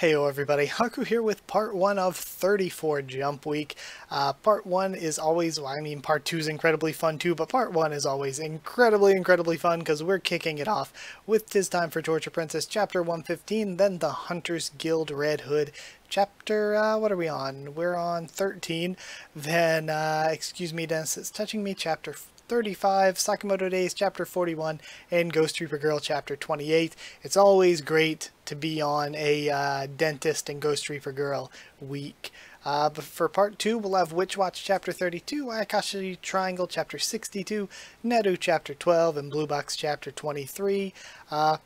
Heyo everybody, Haku here with part 1 of 34 Jump Week. Part 1 is always, well, I mean part 2 is incredibly fun too, but part 1 is always incredibly fun because we're kicking it off with 'Tis Time for Torture Princess Chapter 115, then the Hunters Guild Red Hood Chapter, what are we on? We're on 13, then, excuse me Dennis, it's touching me, Chapter 35, Sakamoto Days Chapter 41, and Ghost Reaper Girl Chapter 28. It's always great to be on a Dentist and Ghost Reaper Girl week. But for part 2, we'll have Witch Watch Chapter 32, Akashi Triangle Chapter 62, Neru Chapter 12, and Blue Box Chapter 23. But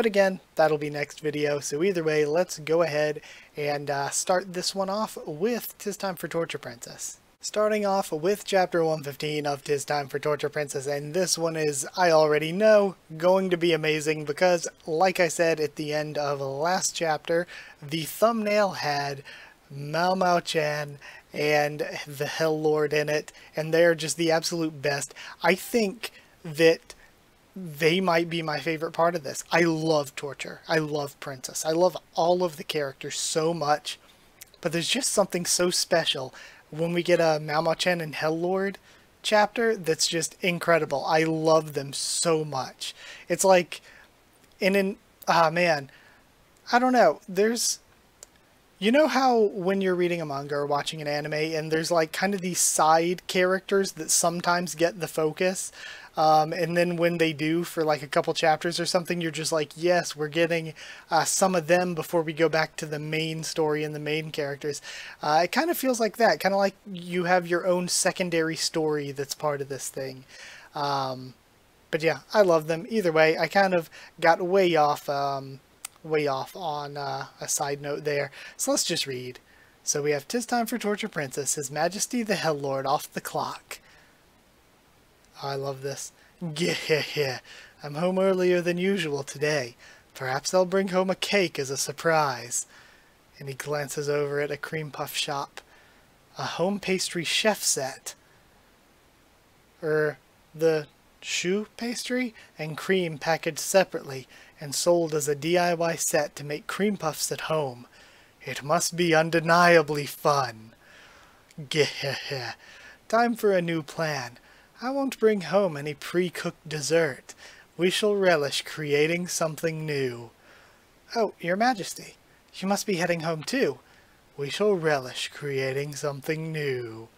again, that'll be next video, so either way, let's go ahead and start this one off with 'Tis Time for Torture Princess. Starting off with Chapter 115 of 'Tis Time for Torture Princess, and this one is, I already know, going to be amazing because, like I said at the end of last chapter, the thumbnail had Mao-mao-chan and the Hell Lord in it, and they're just the absolute best. I think that they might be my favorite part of this. I love Torture. I love Princess. I love all of the characters so much, but there's just something so special when we get a Mao-mao-chan and Hell Lord chapter that's just incredible. I love them so much. It's like, man, I don't know, there's, you know how when you're reading a manga or watching an anime and there's like kind of these side characters that sometimes get the focus, and then when they do for like a couple chapters or something, you're just like, yes, we're getting some of them before we go back to the main story and the main characters. It kind of feels like that, kind of like you have your own secondary story that's part of this thing. But yeah, I love them. Either way, I kind of got way off on a side note there. So let's just read. So we have 'Tis Time for Torture Princess, His Majesty the Hell Lord off the clock. I love this. Yeah, I'm home earlier than usual today. Perhaps I'll bring home a cake as a surprise. And he glances over at a cream puff shop. A home pastry chef set. The choux pastry and cream packaged separately and sold as a DIY set to make cream puffs at home. It must be undeniably fun. Yeah, time for a new plan. I won't bring home any pre-cooked dessert. We shall relish creating something new. Oh, Your Majesty, you must be heading home too. We shall relish creating something new.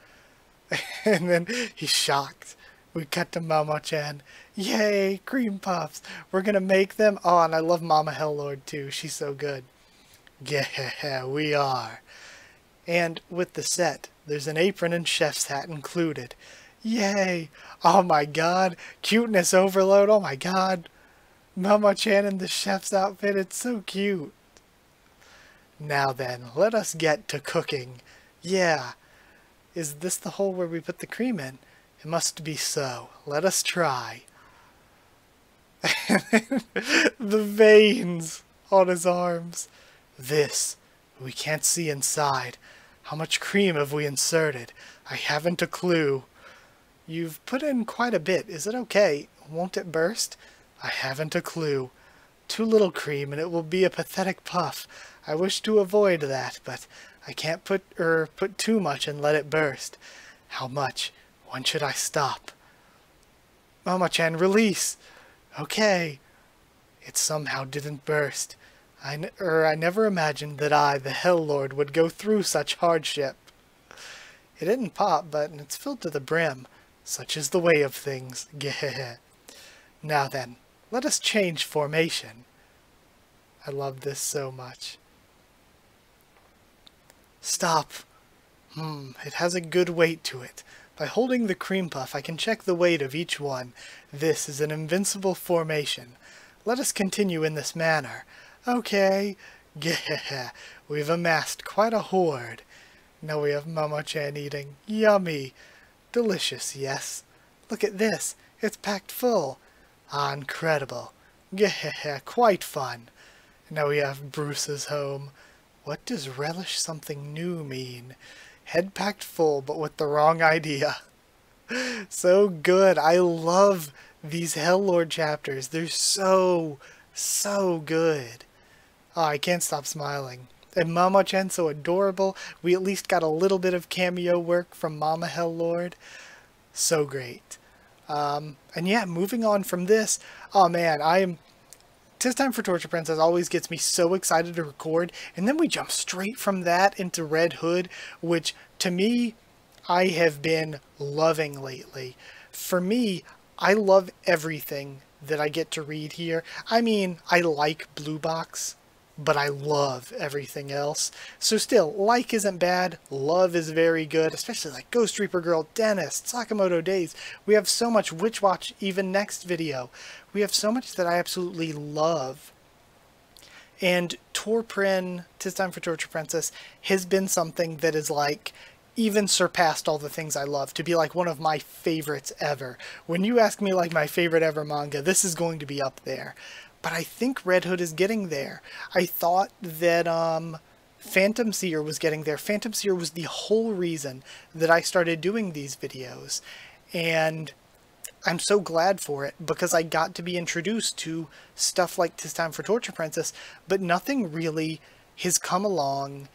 And then he's shocked. We cut to Mao-mao-chan. Yay, cream puffs. We're gonna make them. Oh, and I love Mama Hell Lord too. She's so good. Yeah, we are. And with the set, there's an apron and chef's hat included. Yay! Oh my god! Cuteness overload! Oh my god! Mao-mao-chan in the chef's outfit, it's so cute! Now then, let us get to cooking. Yeah! Is this the hole where we put the cream in? It must be so. Let us try. The veins on his arms. This. We can't see inside. How much cream have we inserted? I haven't a clue. You've put in quite a bit. Is it okay? Won't it burst? I haven't a clue. Too little cream and it will be a pathetic puff. I wish to avoid that, but I can't put too much and let it burst. How much? When should I stop? Mao-mao-chan, release! Okay. It somehow didn't burst. I never imagined that I, the Hell Lord, would go through such hardship. It didn't pop, but it's filled to the brim. Such is the way of things. Geh. Now then, let us change formation. I love this so much. Stop. It has a good weight to it. By holding the cream puff, I can check the weight of each one. This is an invincible formation. Let us continue in this manner. Okay. Geh. We've amassed quite a hoard. Now we have Mao-mao-chan eating. Yummy. Delicious, yes. Look at this. It's packed full. Ah, incredible. Yeah, quite fun. Now we have Bruce's home. What does relish something new mean? Head packed full, but with the wrong idea. So good. I love these Hell Lord chapters. They're so good. Oh, I can't stop smiling. And Mama-chan so adorable. We at least got a little bit of cameo work from Mama Hell Lord. So great. And yeah, moving on from this, oh man, Tis Time for Torture Princess always gets me so excited to record, and then we jump straight from that into Red Hood, which to me, I have been loving lately. For me, I love everything that I get to read here. I mean, I like Blue Box, but I love everything else. So still, like isn't bad, love is very good, especially like Ghost Reaper Girl, Dentist, Sakamoto Days. We have so much Witch Watch even next video. We have so much that I absolutely love. And TorPrin, Tis Time for Torture Princess, has been something that is like even surpassed all the things I love, to be like one of my favorites ever. When you ask me like my favorite ever manga, this is going to be up there. But I think Red Hood is getting there. I thought that Phantom Seer was getting there. Phantom Seer was the whole reason that I started doing these videos. And I'm so glad for it, because I got to be introduced to stuff like Tis Time for Torture Princess, but nothing really has come along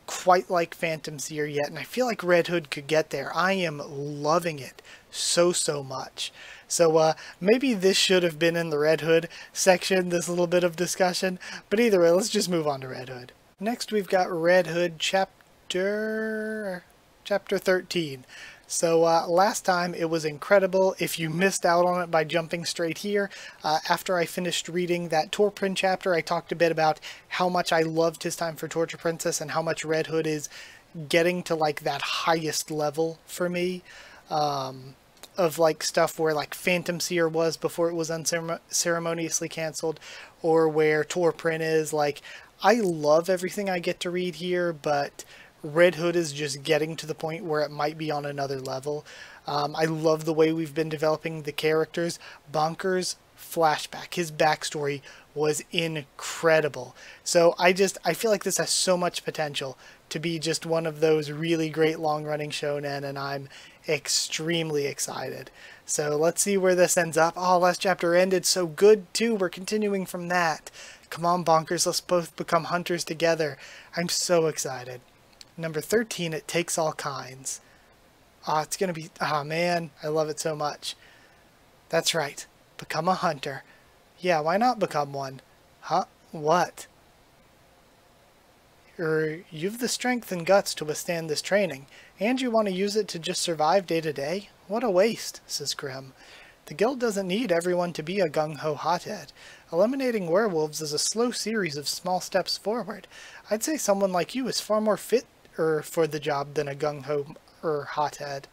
quite like Phantom Seer yet, and I feel like Red Hood could get there. I am loving it so much. So maybe this should have been in the Red Hood section, this little bit of discussion, but either way, let's just move on to Red Hood. Next we've got Red Hood chapter 13. So last time it was incredible. If you missed out on it by jumping straight here, after I finished reading that TorPrin chapter, I talked a bit about how much I loved Tis Time for Torture Princess and how much Red Hood is getting to like that highest level for me of like stuff where like Phantom Seer was before it was unceremoniously canceled, or where TorPrin is. Like, I love everything I get to read here, but Red Hood is just getting to the point where it might be on another level. I love the way we've been developing the characters. Bonkers flashback, his backstory was incredible. So I feel like this has so much potential to be just one of those really great long-running shonen, and I'm extremely excited. So let's see where this ends up. Oh, last chapter ended so good too. We're continuing from that. Come on, Bonkers, let's both become hunters together. I'm so excited. Number 13, It Takes All Kinds. It's going to be... man, I love it so much. That's right. Become a hunter. Yeah, why not become one? Huh? What? You've the strength and guts to withstand this training, and you want to use it to just survive day to day? What a waste, says Grim. The guild doesn't need everyone to be a gung-ho hothead. Eliminating werewolves is a slow series of small steps forward. I'd say someone like you is far more fit for the job than a gung-ho hothead.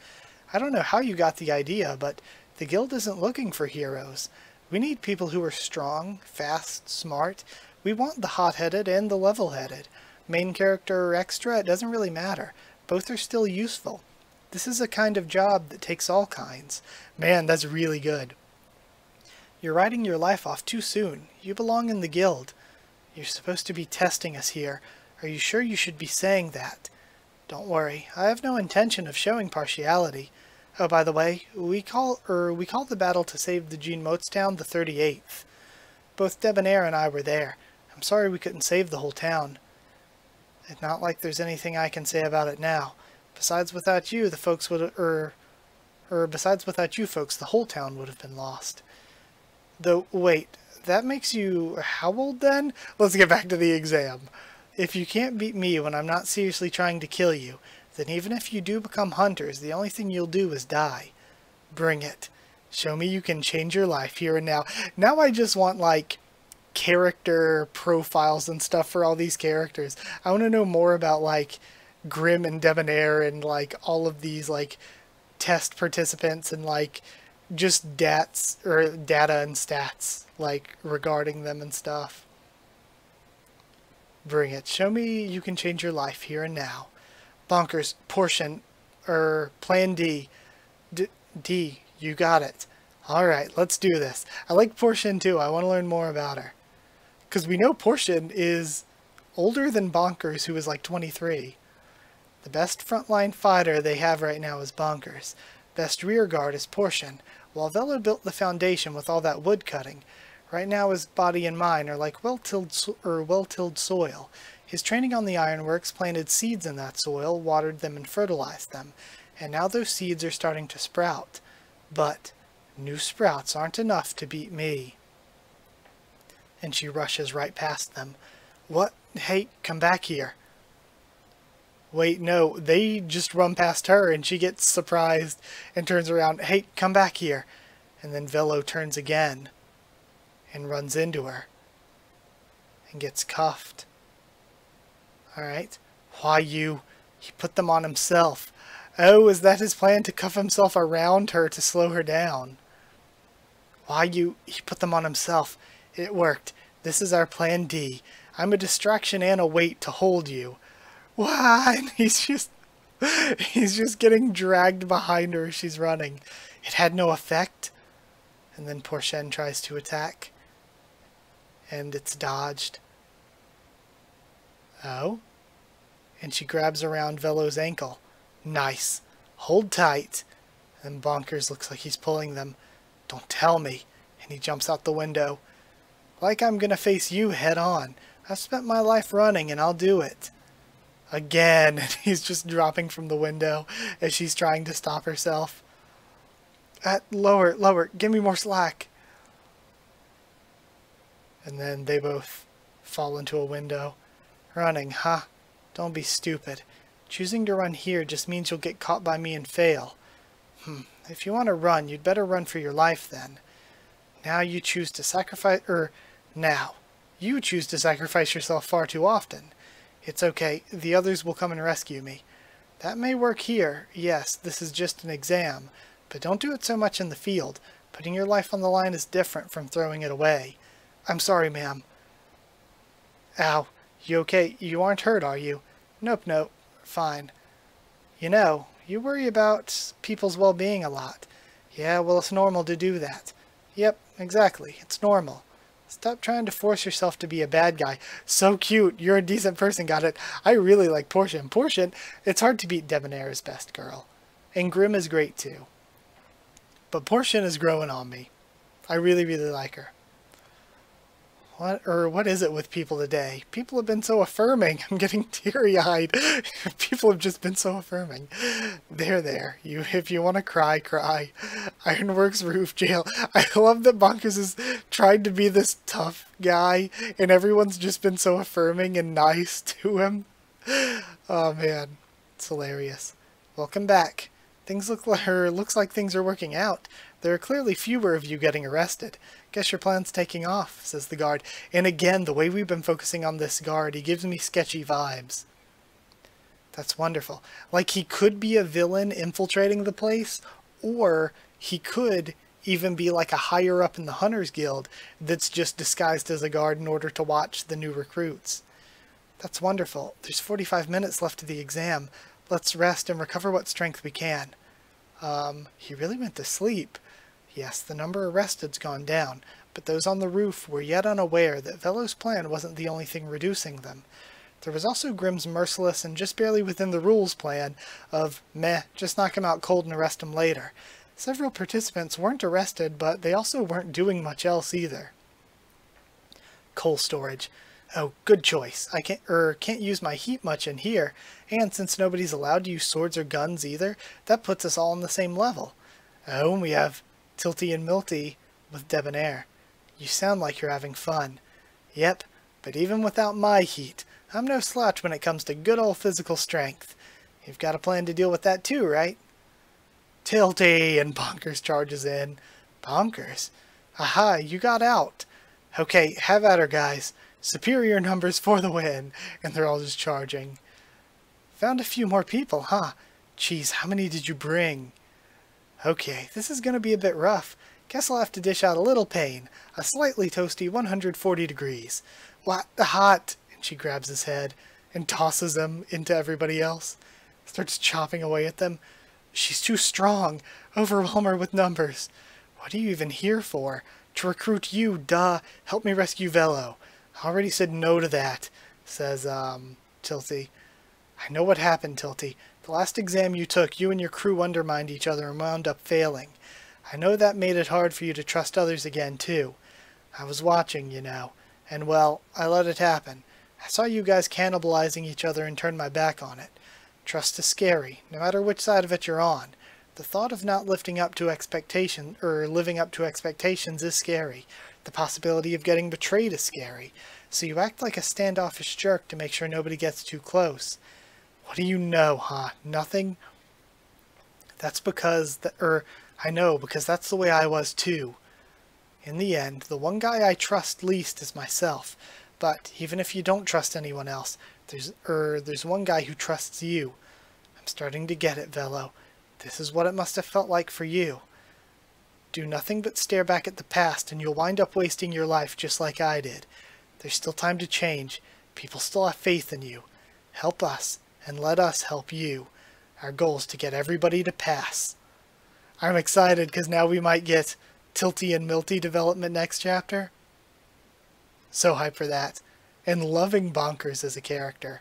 I don't know how you got the idea, but the guild isn't looking for heroes. We need people who are strong, fast, smart. We want the hot-headed and the level-headed. Main character or extra, it doesn't really matter. Both are still useful. This is a kind of job that takes all kinds. Man, that's really good. You're writing your life off too soon. You belong in the guild. You're supposed to be testing us here. Are you sure you should be saying that? Don't worry, I have no intention of showing partiality. Oh, by the way, we call the battle to save the Gene Motes town the 38th. Both Debonair and I were there. I'm sorry we couldn't save the whole town. It's not like there's anything I can say about it now. Besides, without you, the folks would, besides without you folks, the whole town would have been lost. Though, wait, that makes you how old then? Let's get back to the exam. If you can't beat me when I'm not seriously trying to kill you, then even if you do become hunters, the only thing you'll do is die. Bring it. Show me you can change your life here and now. Now I just want, like, character profiles and stuff for all these characters. I want to know more about, like, Grim and Debonair and, like, all of these, like, test participants and, like, just data and stats, like, regarding them and stuff. Bring it. Show me you can change your life here and now. Bonkers, portion, plan D. D, you got it. Alright, let's do this. I like Portion too. I want to learn more about her. Because we know Portion is older than Bonkers, who is like 23. The best frontline fighter they have right now is Bonkers. Best rear guard is Portion. While Vela built the foundation with all that wood cutting, right now his body and mind are like well-tilled soil. His training on the ironworks planted seeds in that soil, watered them and fertilized them, and now those seeds are starting to sprout. But new sprouts aren't enough to beat me. And she rushes right past them. What? Hey, come back here. Wait, no, they just run past her and she gets surprised and turns around. Hey, come back here. And then Velo turns again and runs into her and gets cuffed. Alright. Why you? He put them on himself. Oh, is that his plan, to cuff himself around her to slow her down? Why you? He put them on himself. It worked. This is our plan D. I'm a distraction and a weight to hold you. Why? And he's just getting dragged behind her as she's running. It had no effect. And then Portion tries to attack. And it's dodged. Oh? And she grabs around Velo's ankle. Nice. Hold tight. And Bonkers looks like he's pulling them. Don't tell me. And he jumps out the window. Like I'm gonna face you head on. I've spent my life running and I'll do it. Again. And he's just dropping from the window as she's trying to stop herself. Lower. Give me more slack. And then they both fall into a window. Running, huh? Don't be stupid. Choosing to run here just means you'll get caught by me and fail. If you want to run, you'd better run for your life then. Now you choose to sacrifice yourself far too often. It's okay, the others will come and rescue me. That may work here, yes, this is just an exam, but don't do it so much in the field. Putting your life on the line is different from throwing it away. I'm sorry, ma'am. Ow, you okay? You aren't hurt, are you? Nope, fine. You know, you worry about people's well-being a lot. Yeah, well, it's normal to do that. Yep, exactly, it's normal. Stop trying to force yourself to be a bad guy. So cute, you're a decent person, got it. I really like Portion. Portion, it's hard to beat Debonair's best girl. And Grim is great too. But Portion is growing on me. I really like her. What is it with people today? People have been so affirming. I'm getting teary-eyed. People have just been so affirming. There. If you want to cry, cry. Ironworks roof jail. I love that Bonkers has tried to be this tough guy, and everyone's just been so affirming and nice to him. Oh man, it's hilarious. Welcome back. Looks like things are working out. There are clearly fewer of you getting arrested. Guess your plan's taking off, says the guard. And again, the way we've been focusing on this guard, he gives me sketchy vibes. That's wonderful. Like he could be a villain infiltrating the place, or he could even be like a higher up in the Hunters Guild that's just disguised as a guard in order to watch the new recruits. That's wonderful. There's 45 minutes left of the exam. Let's rest and recover what strength we can. He really went to sleep. Yes, the number arrested's gone down, but those on the roof were yet unaware that Velo's plan wasn't the only thing reducing them. There was also Grimm's merciless and just barely within the rules plan of, meh, just knock him out cold and arrest him later. Several participants weren't arrested, but they also weren't doing much else either. Coal storage. Oh, good choice. I can't use my heat much in here, and since nobody's allowed to use swords or guns either, that puts us all on the same level. Oh, and we have Tilty and Milty with Debonair. You sound like you're having fun. Yep, but even without my heat, I'm no slouch when it comes to good old physical strength. You've got a plan to deal with that too, right? Tilty! And Bonkers charges in. Bonkers? Aha, you got out. Okay, have at her, guys. Superior numbers for the win. And they're all just charging. Found a few more people, huh? Geez, how many did you bring? Okay, this is going to be a bit rough. Guess I'll have to dish out a little pain. A slightly toasty 140 degrees. What? Hot! And she grabs his head and tosses him into everybody else. Starts chopping away at them. She's too strong. Overwhelm her with numbers. What are you even here for? To recruit you, duh. Help me rescue Velo. I already said no to that, says, Tilty. I know what happened, Tilty. The last exam you took, you and your crew undermined each other and wound up failing. I know that made it hard for you to trust others again, too. I was watching, you know, and, well, I let it happen. I saw you guys cannibalizing each other and turned my back on it. Trust is scary, no matter which side of it you're on. The thought of not living up to expectations is scary. The possibility of getting betrayed is scary. So you act like a standoffish jerk to make sure nobody gets too close. What do you know, huh? Nothing? That's because, I know, because that's the way I was too. In the end, the one guy I trust least is myself. But even if you don't trust anyone else, there's one guy who trusts you. I'm starting to get it, Velo. This is what it must have felt like for you. Do nothing but stare back at the past and you'll wind up wasting your life just like I did. There's still time to change. People still have faith in you. Help us, and let us help you. Our goal is to get everybody to pass. I'm excited because now we might get Tilty and Milty development next chapter. So hyped for that. And loving Bonkers as a character.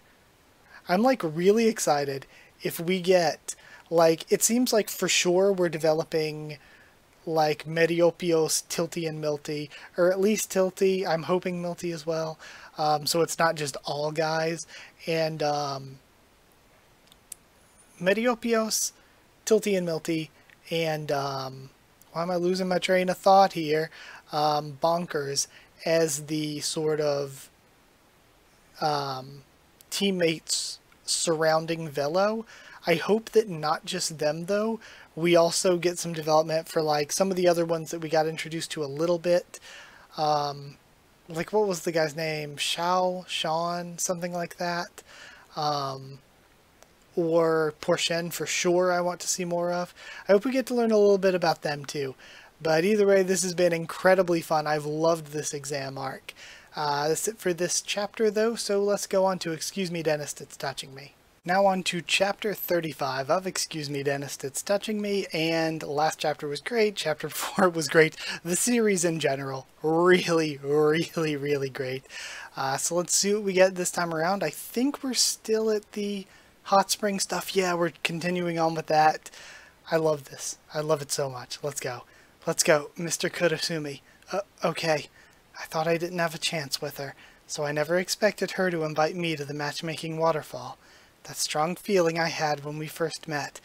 I'm like really excited if we get, like, it seems like for sure we're developing like Mediopios, Tilty, and Milty, or at least Tilty. I'm hoping Milty as well. So it's not just all guys. And Mediopios, Tilty, and Milty, and why am I losing my train of thought here? Bonkers as the sort of teammates surrounding Velo. I hope that not just them though, we also get some development for like some of the other ones that we got introduced to a little bit. Like what was the guy's name? Sean, something like that. Or Portion for sure I want to see more of. I hope we get to learn a little bit about them too. But either way, this has been incredibly fun. I've loved this exam arc. That's it for this chapter though, so let's go on to Excuse Me Dentist, It's Touching Me. Now on to chapter 35 of Excuse Me Dentist, It's Touching Me, and last chapter was great, chapter 4 was great. The series in general, really, really, really great. So let's see what we get this time around. I think we're still at the hot spring stuff. Yeah, we're continuing on with that. I love this. I love it so much. Let's go. Let's go, Mr. Kurosumi. Okay. I thought I didn't have a chance with her, so I never expected her to invite me to the matchmaking waterfall. That strong feeling I had when we first met.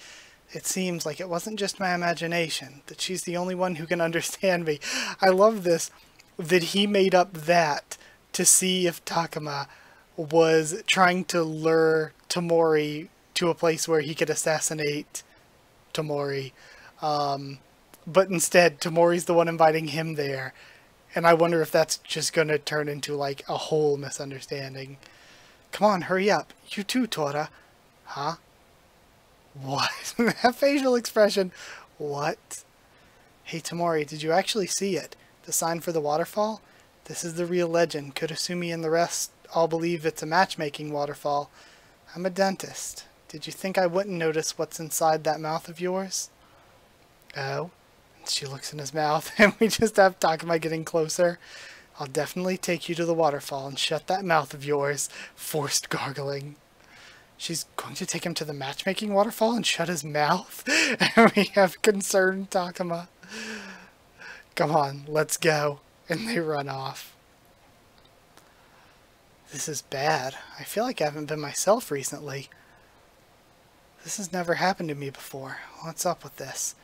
It seems like it wasn't just my imagination, that she's the only one who can understand me. I love this, that he made up that to see if Takuma was trying to lure Tomori to a place where he could assassinate Tomori. But instead, Tomori's the one inviting him there. And I wonder if that's just going to turn into like a whole misunderstanding. Come on, hurry up. You too, Tora. Huh? What? That facial expression. What? Hey, Tomori, did you actually see it? The sign for the waterfall? This is the real legend. Kurosumi and the rest all believe it's a matchmaking waterfall. I'm a dentist. Did you think I wouldn't notice what's inside that mouth of yours? Oh? She looks in his mouth, and we just have Takuma getting closer. I'll definitely take you to the waterfall and shut that mouth of yours. Forced gargling. She's going to take him to the matchmaking waterfall and shut his mouth? And we have concerned Takuma. Come on, let's go. And they run off. This is bad. I feel like I haven't been myself recently. This has never happened to me before. What's up with this?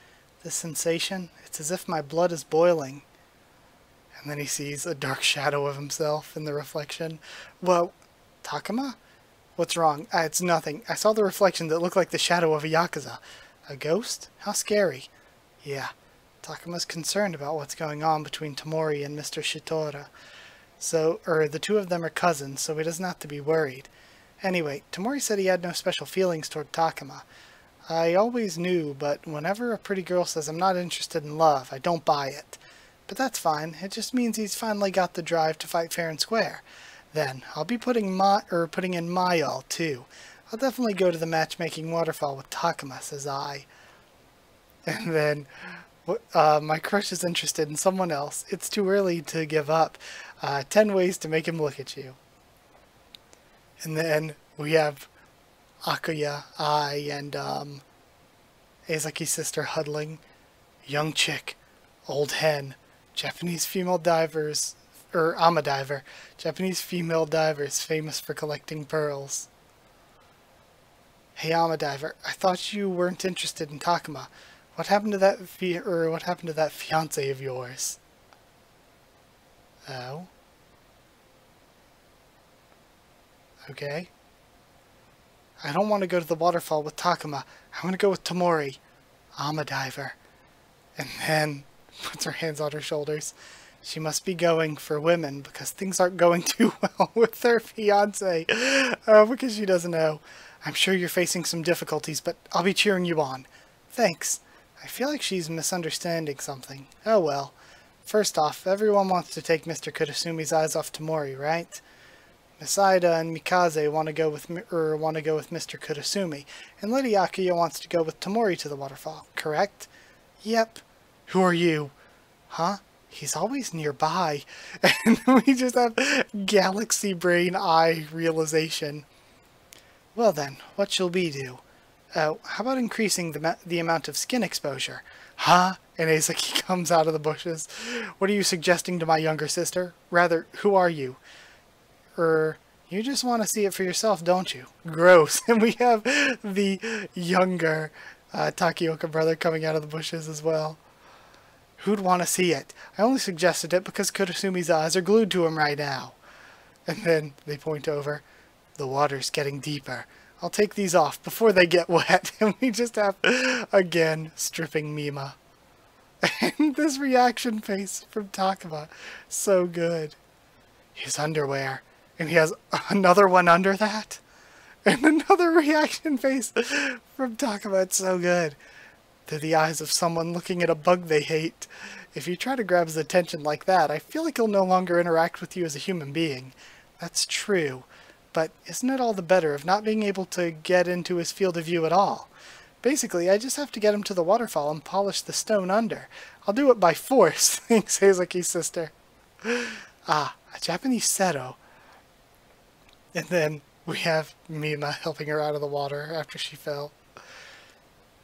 This sensation? It's as if my blood is boiling. And then he sees a dark shadow of himself in the reflection. Whoa, Takuma? What's wrong? It's nothing. I saw the reflection that looked like the shadow of a Yakuza. A ghost? How scary. Yeah, Takuma's concerned about what's going on between Tomori and Mr. Shitora. The two of them are cousins, so he doesn't have to be worried. Anyway, Tomori said he had no special feelings toward Takuma. I always knew, but whenever a pretty girl says I'm not interested in love, I don't buy it. But that's fine. It just means he's finally got the drive to fight fair and square. Then, I'll be putting in my all, too. I'll definitely go to the matchmaking waterfall with Takuma, says I. And then, my crush is interested in someone else. It's too early to give up. 10 ways to make him look at you. And then, we have Akuya, Ai, and Eizaki's sister huddling. Young chick, old hen, Japanese female divers, I'm a diver. Japanese female divers famous for collecting pearls. Hey, I'm a diver. I thought you weren't interested in Takuma. What happened to that fiance of yours? Oh. Okay. I don't want to go to the waterfall with Takuma. I want to go with Tamori. I'm a diver. And then puts her hands on her shoulders. She must be going for women because things aren't going too well with her fiance. Because she doesn't know. I'm sure you're facing some difficulties, but I'll be cheering you on. Thanks. I feel like she's misunderstanding something. Oh well. First off, everyone wants to take Mr. Kurasumi's eyes off Tamori, right? Miss Ida and Mikaze want to go with Mr. Kurasumi, and Lady Akuya wants to go with Tamori to the waterfall, correct? Yep. Who are you? Huh? He's always nearby. And we just have galaxy brain eye realization. Well then, what shall we do? Oh, how about increasing the amount of skin exposure? Huh? And Aizaki comes out of the bushes. What are you suggesting to my younger sister? Rather, who are you? You just want to see it for yourself, don't you? Gross. And we have the younger Takioka brother coming out of the bushes as well. Who'd want to see it? I only suggested it because Kurasumi's eyes are glued to him right now. And then they point over. The water's getting deeper. I'll take these off before they get wet. And we just have, again, stripping Mima. And this reaction face from Takuma. So good. His underwear. And he has another one under that. And another reaction face from Takuma. It's so good. They're the eyes of someone looking at a bug they hate. If you try to grab his attention like that, I feel like he'll no longer interact with you as a human being. That's true. But isn't it all the better of not being able to get into his field of view at all? Basically, I just have to get him to the waterfall and polish the stone under. I'll do it by force, thinks Heizaki's sister. Ah, a Japanese seto. And then we have Mima helping her out of the water after she fell.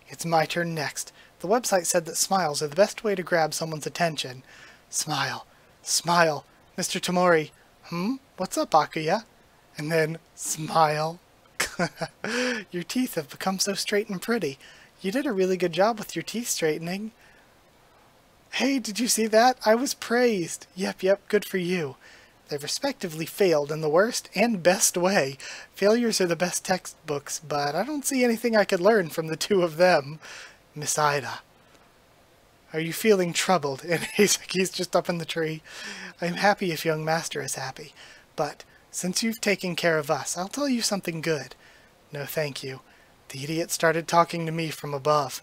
It's my turn next. The website said that smiles are the best way to grab someone's attention. Smile. Smile. Mr. Tamori. What's up, Akuya? And then, smile. Your teeth have become so straight and pretty. You did a really good job with your teeth straightening. Hey, did you see that? I was praised. Yep, good for you. They've respectively failed in the worst and best way. Failures are the best textbooks, but I don't see anything I could learn from the two of them. Miss Ida. Are you feeling troubled? And he's just up in the tree. I'm happy if young master is happy. But since you've taken care of us, I'll tell you something good. No, thank you. The idiot started talking to me from above.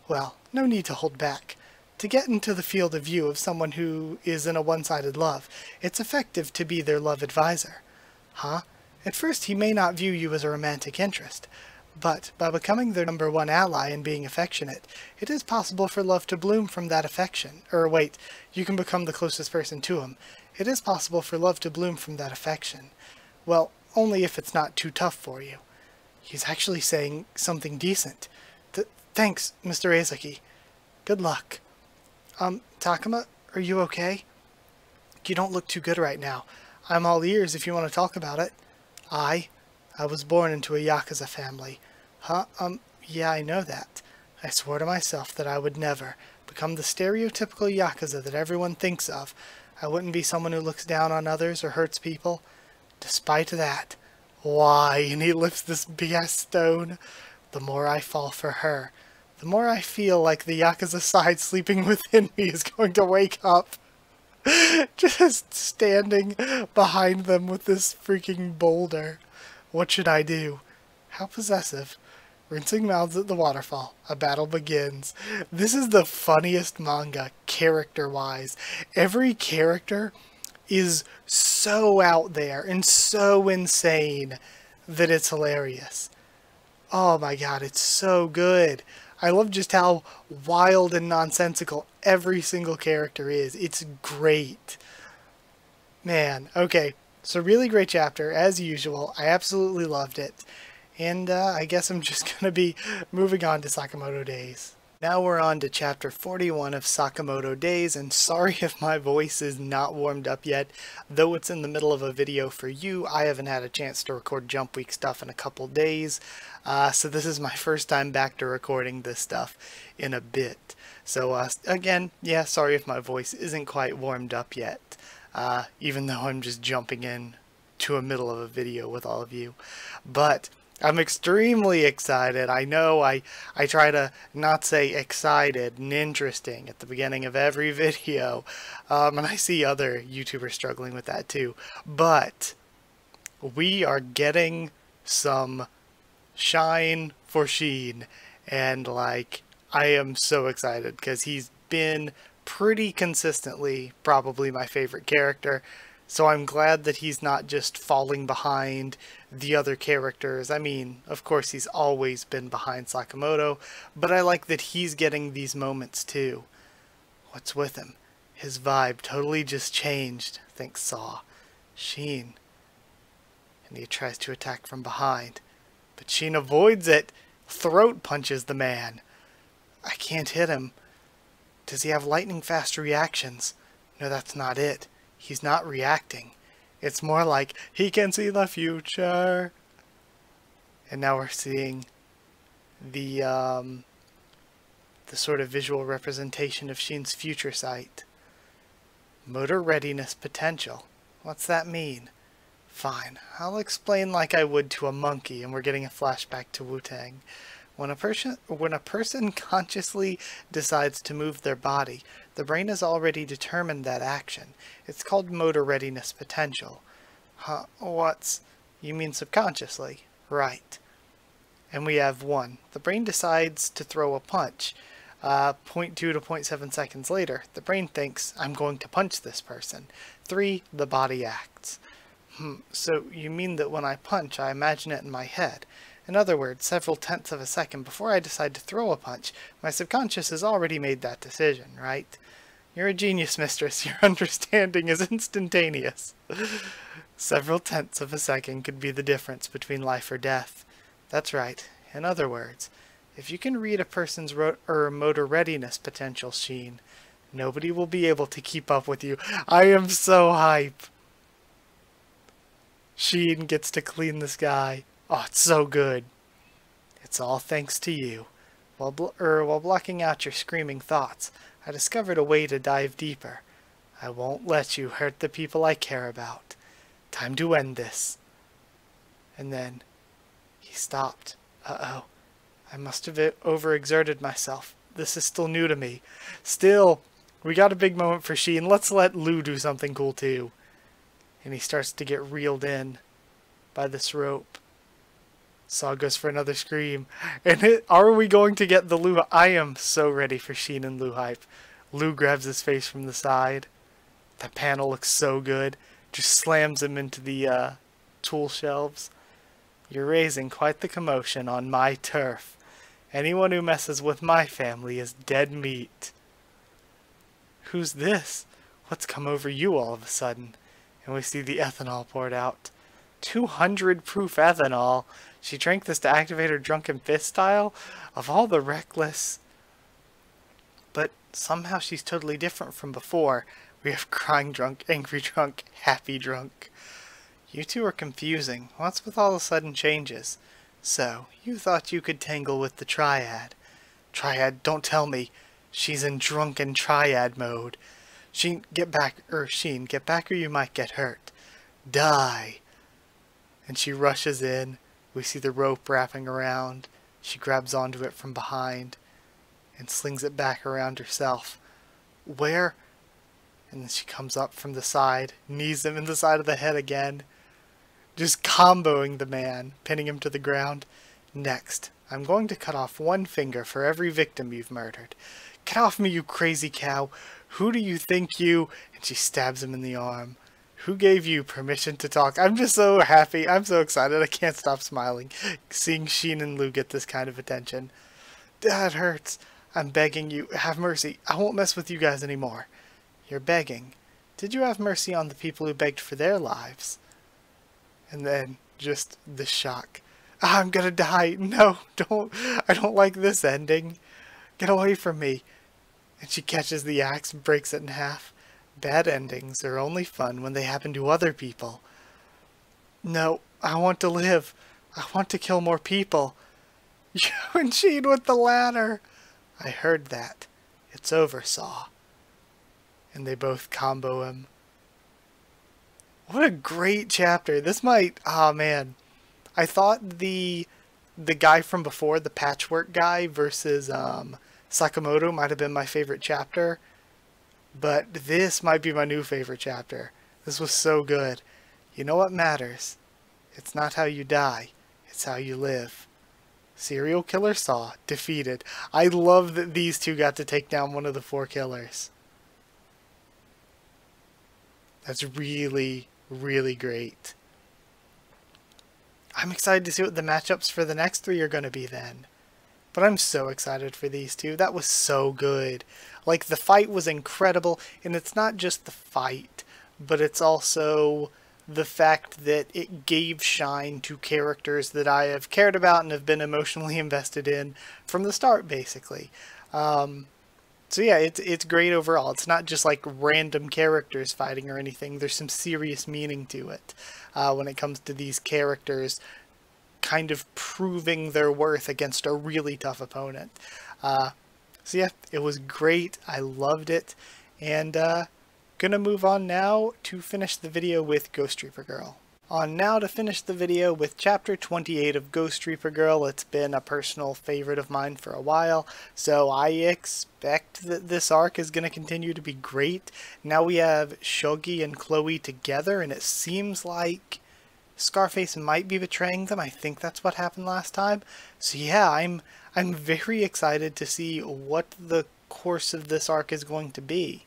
Well, no need to hold back. To get into the field of view of someone who is in a one-sided love, it's effective to be their love advisor. Huh? At first he may not view you as a romantic interest, but by becoming their number one ally and being affectionate, it is possible for love to bloom from that affection. You can become the closest person to him. It is possible for love to bloom from that affection. Well, only if it's not too tough for you. He's actually saying something decent. Thanks, Mr. Aizaki. Good luck. Takuma, are you okay? You don't look too good right now. I'm all ears if you want to talk about it. I was born into a Yakuza family. Huh? Yeah, I know that. I swore to myself that I would never become the stereotypical Yakuza that everyone thinks of. I wouldn't be someone who looks down on others or hurts people. Despite that, why? And he lifts this big-ass stone. The more I fall for her, the more I feel like the Yakuza side sleeping within me is going to wake up. Just standing behind them with this freaking boulder. What should I do? How possessive. Rinsing mouths at the waterfall. A battle begins. This is the funniest manga, character-wise. Every character is so out there and so insane that it's hilarious. Oh my god, it's so good. I love just how wild and nonsensical every single character is. It's great. Man, okay. So really great chapter, as usual. I absolutely loved it. And I guess I'm just going to be moving on to Sakamoto Days. Now we're on to chapter 41 of Sakamoto Days, and sorry if my voice is not warmed up yet. Though it's in the middle of a video for you, I haven't had a chance to record Jump Week stuff in a couple days, so this is my first time back to recording this stuff in a bit. So again, yeah, sorry if my voice isn't quite warmed up yet, even though I'm just jumping in to a middle of a video with all of you. But I'm extremely excited. I know I try to not say excited and interesting at the beginning of every video, and I see other YouTubers struggling with that too. But we are getting some shine for Sheen, and like, I am so excited because he's been pretty consistently probably my favorite character. So I'm glad that he's not just falling behind the other characters. I mean, of course he's always been behind Sakamoto, but I like that he's getting these moments too. What's with him? His vibe totally just changed, thinks Saw. Sheen. And he tries to attack from behind, but Sheen avoids it. Throat punches the man. I can't hit him. Does he have lightning fast reactions? No, that's not it. He's not reacting. It's more like he can see the future. And now we're seeing the sort of visual representation of Sheen's future sight. Motor readiness potential. What's that mean? Fine, I'll explain like I would to a monkey, and we're getting a flashback to Wu-Tang. When a person consciously decides to move their body, the brain has already determined that action. It's called motor readiness potential. Huh, you mean subconsciously? Right. And we have 1. The brain decides to throw a punch. 0.2 to 0.7 seconds later, the brain thinks, I'm going to punch this person. 3. The body acts. So you mean that when I punch, I imagine it in my head. In other words, several tenths of a second before I decide to throw a punch, my subconscious has already made that decision, right? You're a genius, mistress. Your understanding is instantaneous. Several tenths of a second could be the difference between life or death. That's right. In other words, if you can read a person's motor readiness potential, Sheen, nobody will be able to keep up with you. I am so hype. Sheen gets to clean the sky. Oh, it's so good. It's all thanks to you. While blocking out your screaming thoughts, I discovered a way to dive deeper. I won't let you hurt the people I care about. Time to end this. And then he stopped. Uh-oh. I must have overexerted myself. This is still new to me. Still, we got a big moment for Sheen. Let's let Lou do something cool too. And he starts to get reeled in by this rope. Saw goes for another scream. And are we going to get the Lou? I am so ready for Sheen and Lou hype. Lou grabs his face from the side. That panel looks so good. Just slams him into the tool shelves. You're raising quite the commotion on my turf. Anyone who messes with my family is dead meat. Who's this? What's come over you all of a sudden? And we see the ethanol poured out. 200 proof ethanol. She drank this to activate her drunken fist style? Of all the reckless... But somehow she's totally different from before. We have crying drunk, angry drunk, happy drunk. You two are confusing. What's with all the sudden changes? So, you thought you could tangle with the triad. Triad, don't tell me. She's in drunken triad mode. Sheen, get back or you might get hurt. Die. And she rushes in. We see the rope wrapping around. She grabs onto it from behind and slings it back around herself. Where? And then she comes up from the side, knees him in the side of the head again. Just comboing the man, pinning him to the ground. Next, I'm going to cut off 1 finger for every victim you've murdered. Get off me, you crazy cow. Who do you think you... And she stabs him in the arm. Who gave you permission to talk? I'm just so happy. I'm so excited. I can't stop smiling, seeing Sheen and Lou get this kind of attention. That hurts. I'm begging you. Have mercy. I won't mess with you guys anymore. You're begging. Did you have mercy on the people who begged for their lives? And then just the shock. I'm gonna die. No, don't. I don't like this ending. Get away from me. And she catches the axe and breaks it in half. Bad endings are only fun when they happen to other people. No, I want to live. I want to kill more people. You and Sheen with the ladder. I heard that. It's over, Saw. And they both combo him. What a great chapter. This might... Oh, man. I thought the guy from before, the patchwork guy versus Sakamoto might have been my favorite chapter. But this might be my new favorite chapter. This was so good. You know what matters? It's not how you die. It's how you live. Serial Killer Saw defeated. I love that these two got to take down one of the 4 killers. That's really, really great. I'm excited to see what the matchups for the next 3 are going to be then. But I'm so excited for these two. That was so good. Like, the fight was incredible, and it's not just the fight, but it's also the fact that it gave shine to characters that I have cared about and have been emotionally invested in from the start, basically. So yeah, it's great overall. It's not just like random characters fighting or anything. There's some serious meaning to it when it comes to these characters kind of proving their worth against a really tough opponent. So yeah, it was great. I loved it. And gonna move on now to finish the video with Ghost Reaper Girl. On now to finish the video with chapter 28 of Ghost Reaper Girl. It's been a personal favorite of mine for a while, so I expect that this arc is going to continue to be great. Now we have Shogi and Chloe together, and it seems like Scarface might be betraying them. I think that's what happened last time. So yeah, I'm very excited to see what the course of this arc is going to be.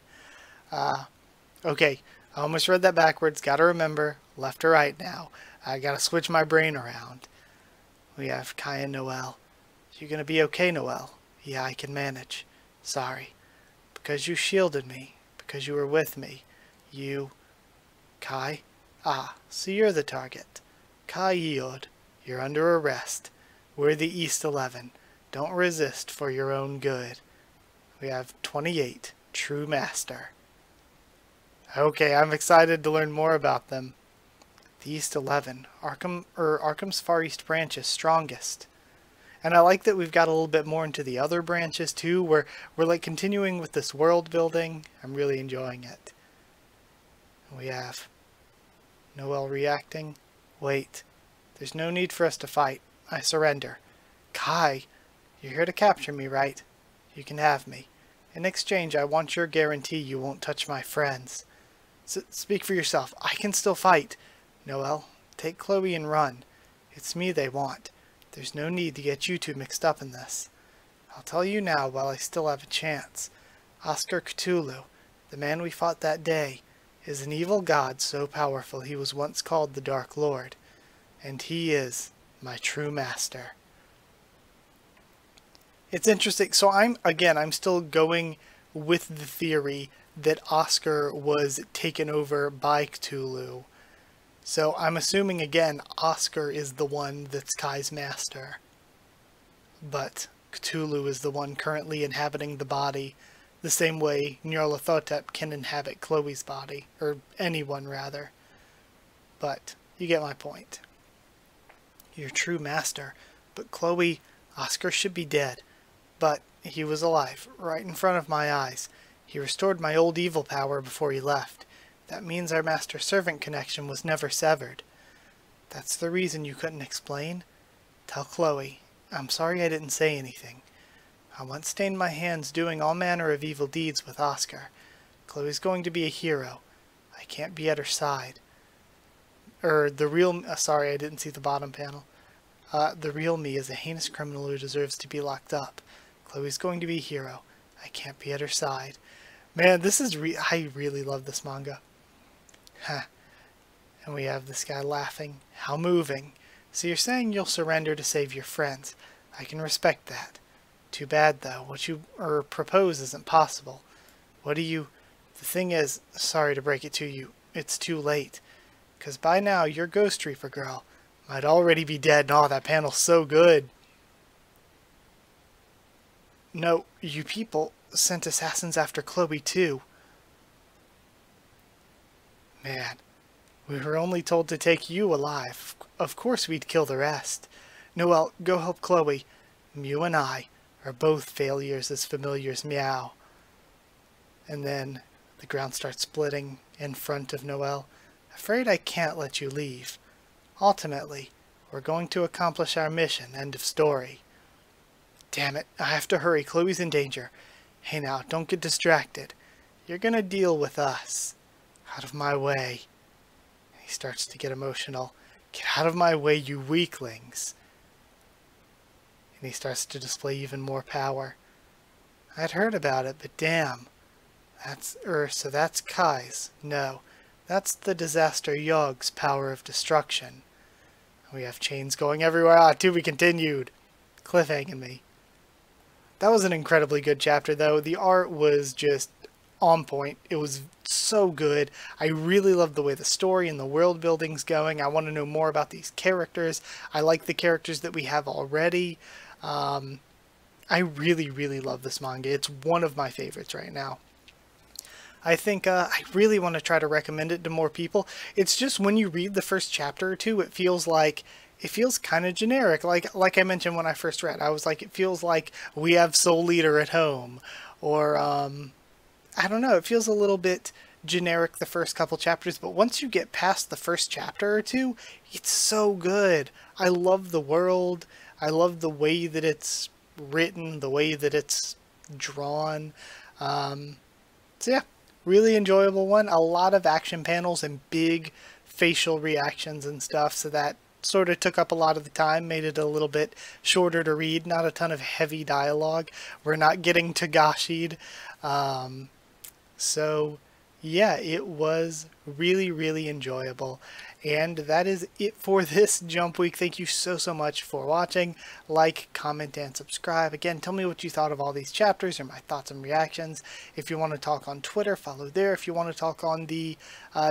Okay, I almost read that backwards. Gotta remember, left to right now. I gotta switch my brain around. We have Kai and Noelle. You gonna be okay, Noelle? Yeah, I can manage. Sorry. Because you shielded me. Because you were with me. You... Kai? Ah, so you're the target. Kai Yield. You're under arrest. We're the East 11. Don't resist for your own good. We have 28. True Master. Okay, I'm excited to learn more about them. The East 11. Arkham's Far East branch is strongest. And I like that we've got a little bit more into the other branches too, where we're like continuing with this world building. I'm really enjoying it. We have Noelle reacting. Wait, there's no need for us to fight. I surrender. Kai, you're here to capture me, right? You can have me. In exchange, I want your guarantee you won't touch my friends. Speak for yourself. I can still fight. Noelle, take Chloe and run. It's me they want. There's no need to get you two mixed up in this. I'll tell you now while I still have a chance. Oscar Cthulhu, the man we fought that day, is an evil god so powerful he was once called the Dark Lord. And he is my true master. It's interesting. So I'm still going with the theory that Oscar was taken over by Cthulhu. So I'm assuming again Oscar is the one that's Kai's master. But Cthulhu is the one currently inhabiting the body, the same way Nyarlathotep can inhabit Chloe's body, or anyone rather. But you get my point. Your true master. But Chloe, Oscar should be dead. But he was alive, right in front of my eyes. He restored my old evil power before he left. That means our master-servant connection was never severed. That's the reason you couldn't explain? Tell Chloe. I'm sorry I didn't say anything. I once stained my hands doing all manner of evil deeds with Oscar. Chloe's going to be a hero. I can't be at her side. Sorry, I didn't see the bottom panel. The real me is a heinous criminal who deserves to be locked up. Chloe's going to be a hero. I can't be at her side. Man, this is I really love this manga. Huh. And we have this guy laughing. How moving. So you're saying you'll surrender to save your friends. I can respect that. Too bad, though. What you propose isn't possible. What do you... The thing is, sorry to break it to you, it's too late. 'Cause by now, your Ghost Reaper girl might already be dead. Oh, that panel's so good. No, you people sent assassins after Chloe too. Man, we were only told to take you alive. Of course we'd kill the rest. Noelle, go help Chloe. You and I are both failures as familiars meow. And then the ground starts splitting in front of Noelle. Afraid I can't let you leave. Ultimately, we're going to accomplish our mission. End of story. Damn it, I have to hurry. Chloe's in danger. Hey now, don't get distracted. You're gonna deal with us. Out of my way. He starts to get emotional. Get out of my way, you weaklings. And he starts to display even more power. I'd heard about it, but damn. So that's Kai's. No, that's the Disaster Yog's power of destruction. We have chains going everywhere. Ah, to be continued. Cliffhanging me. That was an incredibly good chapter, though. The art was just on point. It was so good. I really love the way the story and the world building's going. I want to know more about these characters. I like the characters that we have already. I really, really love this manga. It's one of my favorites right now. I think I really want to try to recommend it to more people. It's just when you read the first chapter or two, it feels kind of generic. Like I mentioned when I first read, I was like, it feels like we have Soul Eater at home, or I don't know. It feels a little bit generic the first couple chapters, but once you get past the first chapter or two, it's so good. I love the world. I love the way that it's written, the way that it's drawn. So yeah. Really enjoyable one. A lot of action panels and big facial reactions and stuff, so that sort of took up a lot of the time, made it a little bit shorter to read. Not a ton of heavy dialogue. We're not getting Tagashi'd. So yeah, it was really, really enjoyable. And that is it for this Jump Week. Thank you so much for watching. Like, comment, and subscribe. Again, tell me what you thought of all these chapters or my thoughts and reactions. If you want to talk on Twitter, follow there. If you want to talk on the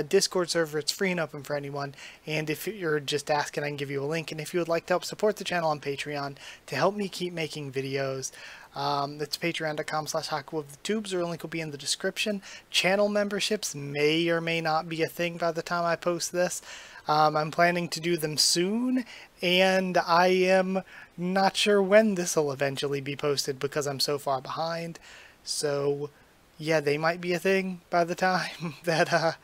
Discord server, it's free and open for anyone. And if you're just asking, I can give you a link. And if you would like to help support the channel on Patreon to help me keep making videos, that's patreon.com/Haku of the Tubes, or a link will be in the description. Channel memberships may or may not be a thing by the time I post this. I'm planning to do them soon, and I am not sure when this will eventually be posted because I'm so far behind. So yeah, they might be a thing by the time that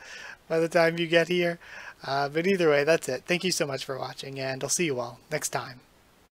you get here. But either way, that's it. Thank you so much for watching, and I'll see you all next time.